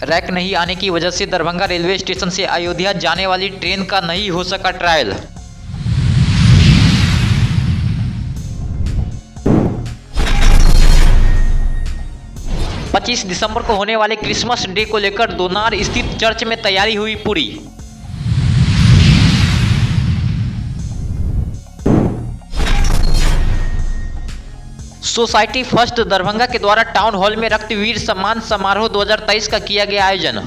Rack नहीं आने की वजह से दरभंगा रेलवे स्टेशन से अयोध्या जाने वाली ट्रेन का नहीं हो सका ट्रायल। पच्चीस दिसंबर को होने वाले क्रिसमस डे को लेकर दोनार स्थित चर्च में तैयारी हुई पूरी। सोसाइटी फर्स्ट दरभंगा के द्वारा टाउन हॉल में रक्तवीर सम्मान समारोह 2023 का किया गया आयोजन।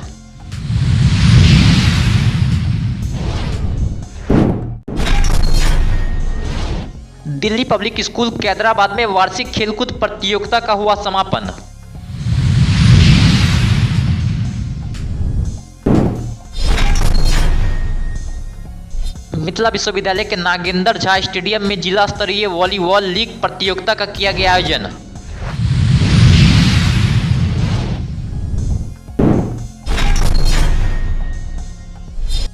दिल्ली पब्लिक स्कूल कैदराबाद में वार्षिक खेलकूद प्रतियोगिता का हुआ समापन। मिथिला विश्वविद्यालय के नागेंद्र झा स्टेडियम में जिला स्तरीय वॉलीबॉल लीग प्रतियोगिता का किया गया आयोजन।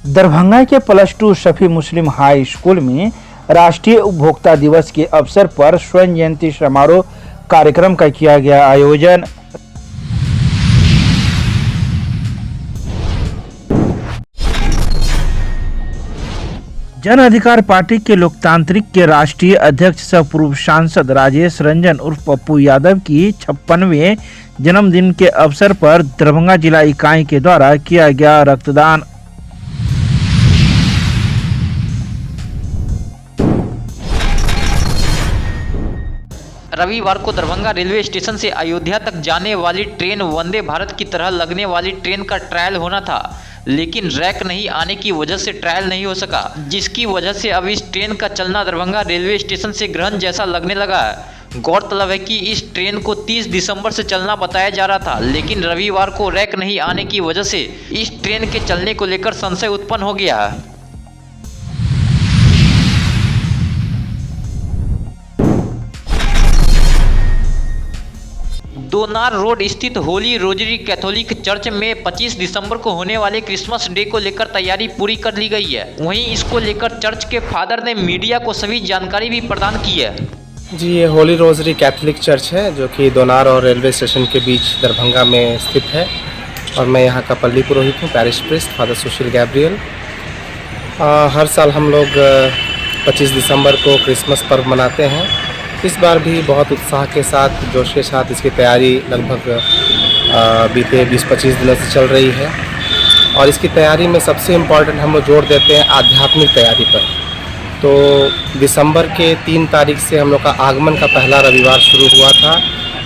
दरभंगा के +2 शफी मुस्लिम हाई स्कूल में राष्ट्रीय उपभोक्ता दिवस के अवसर पर स्वर्ण जयंती समारोह कार्यक्रम का किया गया आयोजन। जन अधिकार पार्टी के लोकतांत्रिक के राष्ट्रीय अध्यक्ष सह पूर्व सांसद राजेश रंजन उर्फ पप्पू यादव की 56वें जन्मदिन के अवसर पर दरभंगा जिला इकाई के द्वारा किया गया रक्तदान। रविवार को दरभंगा रेलवे स्टेशन से अयोध्या तक जाने वाली ट्रेन वंदे भारत की तरह लगने वाली ट्रेन का ट्रायल होना था, लेकिन रैक नहीं आने की वजह से ट्रायल नहीं हो सका, जिसकी वजह से अब इस ट्रेन का चलना दरभंगा रेलवे स्टेशन से ग्रहण जैसा लगने लगा है। गौरतलब है कि इस ट्रेन को 30 दिसंबर से चलना बताया जा रहा था, लेकिन रविवार को रैक नहीं आने की वजह से इस ट्रेन के चलने को लेकर संशय उत्पन्न हो गया है। दोनार रोड स्थित होली रोजरी कैथोलिक चर्च में 25 दिसंबर को होने वाले क्रिसमस डे को लेकर तैयारी पूरी कर ली गई है। वहीं इसको लेकर चर्च के फादर ने मीडिया को सभी जानकारी भी प्रदान की है। जी, ये होली रोजरी कैथोलिक चर्च है जो कि दोनार और रेलवे स्टेशन के बीच दरभंगा में स्थित है और मैं यहाँ का पल्ली पुरोहित हूँ, पैरिश प्रीस्ट फादर सुशील गैब्रियल। हर साल हम लोग 25 दिसंबर को क्रिसमस पर्व मनाते हैं। इस बार भी बहुत उत्साह के साथ, जोश के साथ इसकी तैयारी लगभग बीते 20-25 दिनों से चल रही है और इसकी तैयारी में सबसे इम्पॉर्टेंट हम लोग जोर देते हैं आध्यात्मिक तैयारी पर। तो दिसंबर के 3 तारीख से हम लोग का आगमन का पहला रविवार शुरू हुआ था।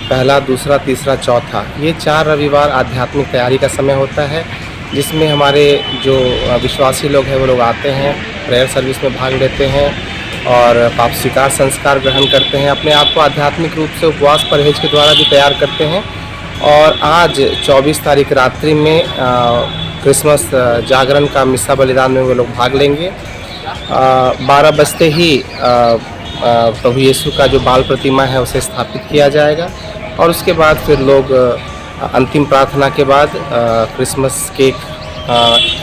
पहला, दूसरा, तीसरा, चौथा, ये 4 रविवार आध्यात्मिक तैयारी का समय होता है, जिसमें हमारे जो विश्वासी लोग हैं वो लोग आते हैं, प्रेयर सर्विस में भाग लेते हैं और पाप स्वीकार संस्कार ग्रहण करते हैं, अपने आप को आध्यात्मिक रूप से उपवास परहेज के द्वारा भी तैयार करते हैं। और आज 24 तारीख रात्रि में क्रिसमस जागरण का मिस्सा बलिदान में वो लोग भाग लेंगे। 12 बजते ही प्रभु यीशु का जो बाल प्रतिमा है उसे स्थापित किया जाएगा और उसके बाद फिर लोग अंतिम प्रार्थना के बाद क्रिसमस केक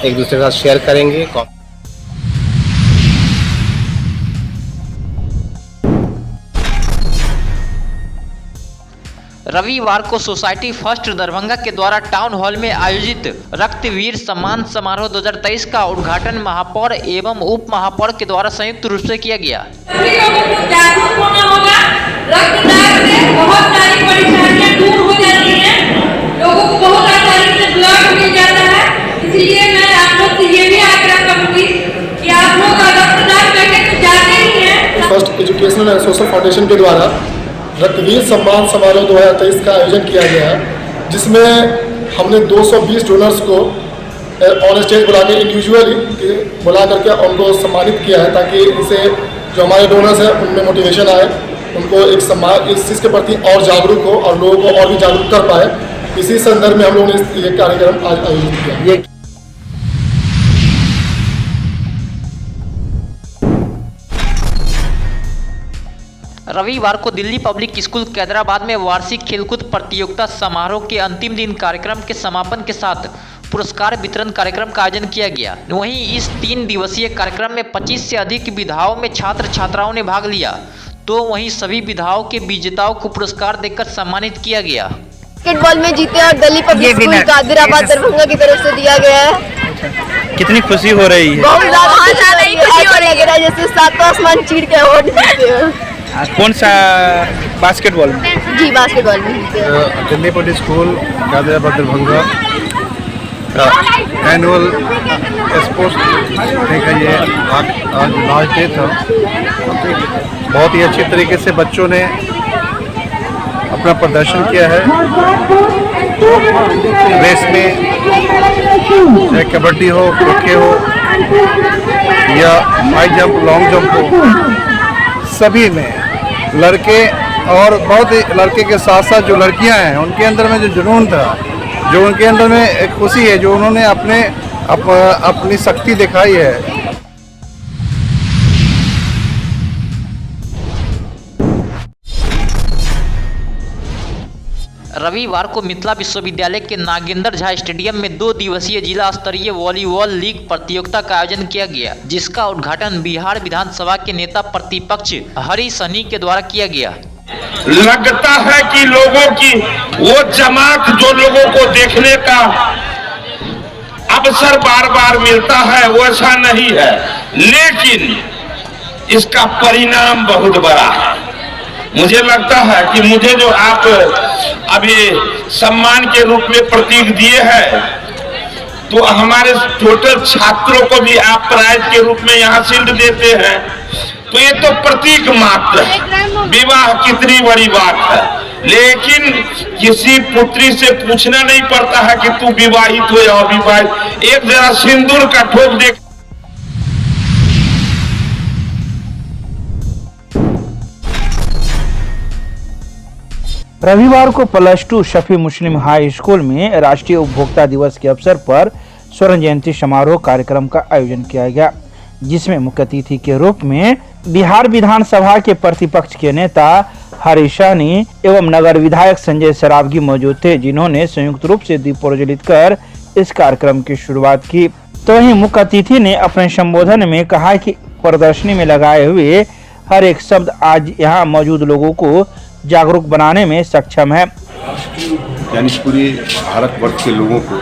एक दूसरे के साथ शेयर करेंगे। रविवार को सोसाइटी फर्स्ट दरभंगा के द्वारा टाउन हॉल में आयोजित रक्तवीर सम्मान समारोह 2023 का उद्घाटन महापौर एवं उप महापौर के द्वारा संयुक्त रूप से किया गया। सभी लोगों को जागरूक होना होगा। रक्तदान से बहुत सारी परेशानियां दूर हो जाती हैं, लोगों को बहुत आसानी से ब्लड मिल जाता है। इसलिए मैं आप लोग से ये भी आग्रह करूंगी कि आप लोग रक्तदान करने तो जाते ही हैं। First educational and social foundation के द्वारा रक्तवीर सम्मान समारोह 2023 का आयोजन किया गया है, जिसमें हमने 220 डोनर्स को ऑन स्टेज बुला के इंडिविजुअली बुला करके उनको सम्मानित किया है, ताकि इनसे जो हमारे डोनर्स हैं उनमें मोटिवेशन आए, उनको एक सम्मान इस चीज़ के प्रति और जागरूक हो और लोगों को और भी जागरूक कर पाए। इसी संदर्भ में हम लोगों ने ये कार्यक्रम आज आयोजित किया। रविवार को दिल्ली पब्लिक स्कूल कैदराबाद में वार्षिक खेलकूद प्रतियोगिता समारोह के अंतिम दिन कार्यक्रम के समापन के साथ पुरस्कार वितरण कार्यक्रम का आयोजन किया गया। वहीं इस 3 दिवसीय कार्यक्रम में 25 से अधिक विधाओं में छात्र छात्राओं ने भाग लिया, तो वहीं सभी विधाओं के विजेताओं को पुरस्कार देकर सम्मानित किया गया। बास्केटबॉल में जीते और दिल्ली पब्लिक स्कूल कादिराबाद दरभंगा की तरफ से दिया गया है। कितनी खुशी हो रही है? बहुत ज्यादा ही खुशी हो लग रहा है जैसे सातवां आसमान चीर के अवार्ड जीते हैं। कौन सा बास्केटबॉल में? जी बास्केटबॉल में जीते हैं। दिल्ली पब्लिक स्कूल कादिराबाद दरभंगा का एनुअल स्पोर्ट्स डे का ये आज लास्ट डे था। बहुत ही अच्छे तरीके से बच्चों ने अपना प्रदर्शन किया है। रेस में चाहे कबड्डी हो, खो हो या हाई जंप, लॉन्ग जंप हो, सभी में लड़के और बहुत ही लड़के के साथ साथ जो लड़कियां हैं उनके अंदर में जो जुनून था, जो उनके अंदर में एक खुशी है, जो उन्होंने अपनी शक्ति दिखाई है। रविवार को मिथिला विश्वविद्यालय के नागेंद्र झा स्टेडियम में 2 दिवसीय जिला स्तरीय वॉलीबॉल लीग प्रतियोगिता का आयोजन किया गया, जिसका उद्घाटन बिहार विधानसभा के नेता प्रतिपक्ष हरि सहनी के द्वारा किया गया। लगता है कि लोगों की वो जमात जो लोगों को देखने का अवसर बार बार मिलता है वैसा नहीं है, लेकिन इसका परिणाम बहुत बड़ा है। मुझे लगता है कि मुझे जो आप अभी सम्मान के रूप में प्रतीक दिए हैं, तो हमारे टोटल छात्रों को भी आप प्राइज के रूप में यहाँ शील्ड देते हैं, तो ये तो प्रतीक मात्र है। विवाह कितनी बड़ी बात है, लेकिन किसी पुत्री से पूछना नहीं पड़ता है कि तू विवाहित हो या अविवाहित, एक जरा सिंदूर का ठोक दे। रविवार को +2 शफी मुस्लिम हाई स्कूल में राष्ट्रीय उपभोक्ता दिवस के अवसर पर स्वर्ण जयंती समारोह कार्यक्रम का आयोजन किया गया, जिसमें मुख्य अतिथि के रूप में बिहार विधानसभा के प्रतिपक्ष के नेता हरि सहनी एवं नगर विधायक संजय सरावगी मौजूद थे, जिन्होंने संयुक्त रूप से दीप प्रज्वलित कर इस कार्यक्रम की शुरुआत की। तो वहीं मुख्य अतिथि ने अपने संबोधन में कहा कि प्रदर्शनी में लगाए हुए हर एक शब्द आज यहाँ मौजूद लोगों को जागरूक बनाने में सक्षम है। यानी पूरे भारतवर्ष के लोगों को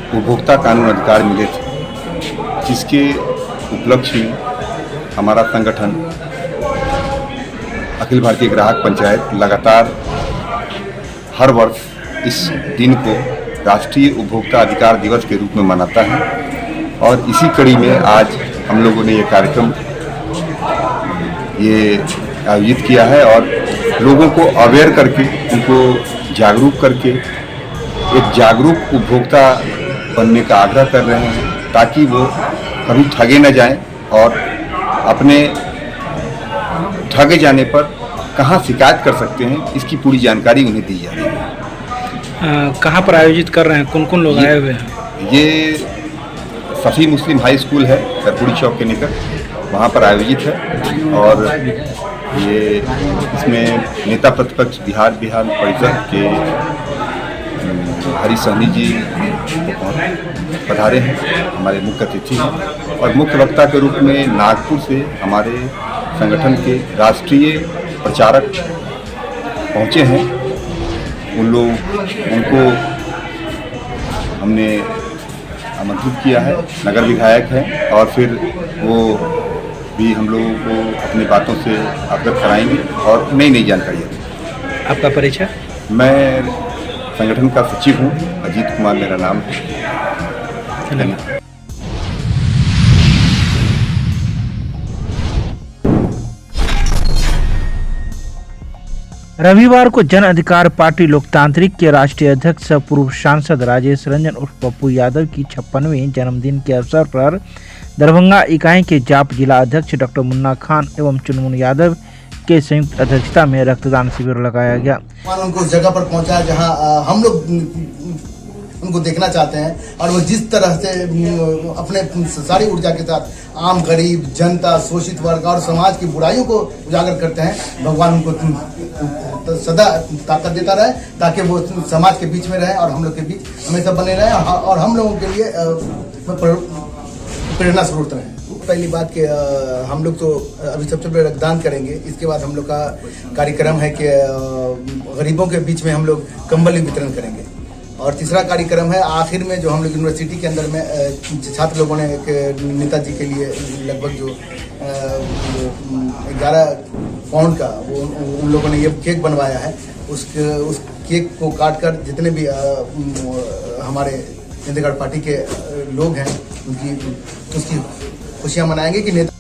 उपभोक्ता कानून अधिकार मिले थे, जिसके उपलक्ष्य में हमारा संगठन अखिल भारतीय ग्राहक पंचायत लगातार हर वर्ष इस दिन को राष्ट्रीय उपभोक्ता अधिकार दिवस के रूप में मनाता है। और इसी कड़ी में आज हम लोगों ने ये कार्यक्रम आयोजित किया है और लोगों को अवेयर करके, उनको जागरूक करके एक जागरूक उपभोक्ता बनने का आग्रह कर रहे हैं, ताकि वो कभी ठगे न जाएं और अपने ठगे जाने पर कहां शिकायत कर सकते हैं, इसकी पूरी जानकारी उन्हें दी जा रही है। कहां पर आयोजित कर रहे हैं, कौन कौन लोग आए हुए हैं? ये शफी मुस्लिम हाई स्कूल है सरपुरी चौक के निकट, वहाँ पर आयोजित है। और ये इसमें नेता प्रतिपक्ष बिहार विधान परिषद के हरि सहनी जी पधारे हैं, हमारे मुख्य अतिथि हैं। और मुख्य वक्ता के रूप में नागपुर से हमारे संगठन के राष्ट्रीय प्रचारक पहुँचे हैं। उनको हमने आमंत्रित किया है, नगर विधायक हैं, और फिर वो भी हम लोगों को अपनी बातों से अवगत कराएंगे और नई नई जानकारी देंगे। आपका परिचय? मैं संगठन का सचिव हूँ, अजीत कुमार मेरा नाम है। धन्यवाद। रविवार को जन अधिकार पार्टी लोकतांत्रिक के राष्ट्रीय अध्यक्ष पूर्व सांसद राजेश रंजन उर्फ पप्पू यादव की 56वें जन्मदिन के अवसर पर दरभंगा इकाई के जाप जिला अध्यक्ष डॉक्टर मुन्ना खान एवं चुनमुन यादव के संयुक्त अध्यक्षता में रक्तदान शिविर लगाया गया। उनको उस जगह पर पहुंचाया जहां हम लोग उनको देखना चाहते हैं, और वो जिस तरह से अपने सारी ऊर्जा के साथ आम गरीब जनता, शोषित वर्ग और समाज की बुराइयों को उजागर करते हैं, भगवान उनको सदा ताकत देता रहे, ताकि वो समाज के बीच में रहे और हम लोग के बीच हमेशा बने रहे और हम लोगों के लिए प्रेरणा स्रोत रहे हैं। पहली बात कि हम लोग तो अभी सबसे पहले रक्तदान करेंगे, इसके बाद हम लोग का कार्यक्रम है कि गरीबों के बीच में हम लोग कंबल वितरण करेंगे, और तीसरा कार्यक्रम है आखिर में जो हम लोग यूनिवर्सिटी के अंदर में छात्र लोगों ने एक नेताजी के लिए लगभग जो 11 पाउंड का वो उन लोगों ने ये केक बनवाया है, उस केक को काट कर जितने भी हमारे जनता पार्टी के लोग हैं उसकी खुशियाँ मनाएंगे कि नेता